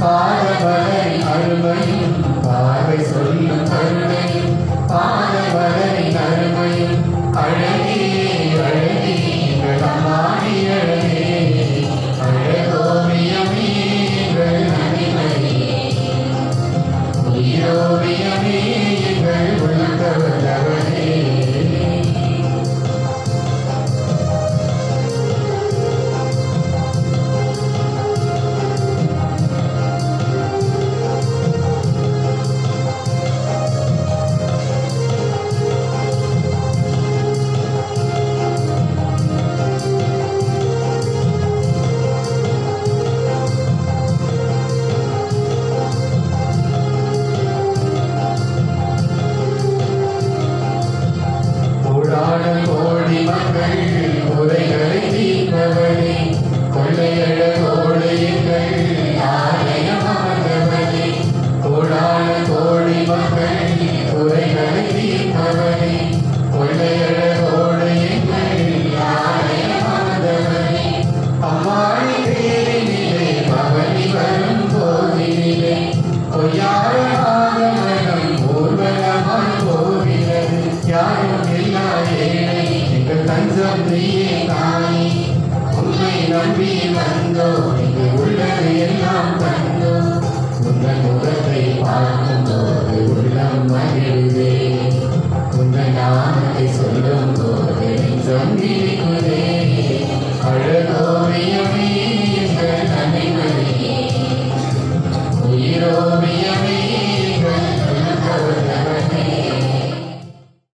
பாதவரின் அருமையும் பார்வை சொல்லும் கருணையும் பாதவரின் அருமையும் அழகே அழகே எங்கள் அம்மாடி அழகே அழகோவியமே எங்கள் அணிமணியே உயிரோவியமே எங்கள் உள்ளவர்களே கோடி மக்கள் குறைகளை தீர்ப்பவனே கொள்ளையழகோடு எங்கள் ஆலயம் அமர்ந்தவனே கோடான கோடி மக்கள் குறைகளை தீர்ப்பவனே கொள்ளையழகோடு எங்கள் ஆலயம் அமர்ந்தவனே அம்மாடி தேரினிலே பவனி வரும் போதினிலே பொய்யார ஆகமனம் ஊர்வலமாய் போகிறது யாரும் எங்கள் தஞ்சம் நீயே தாய் உன்னை நம்பி வந்தோ இங்கு உள்ளது எல்லாம் கண்டோ உங்கள் முகத்தை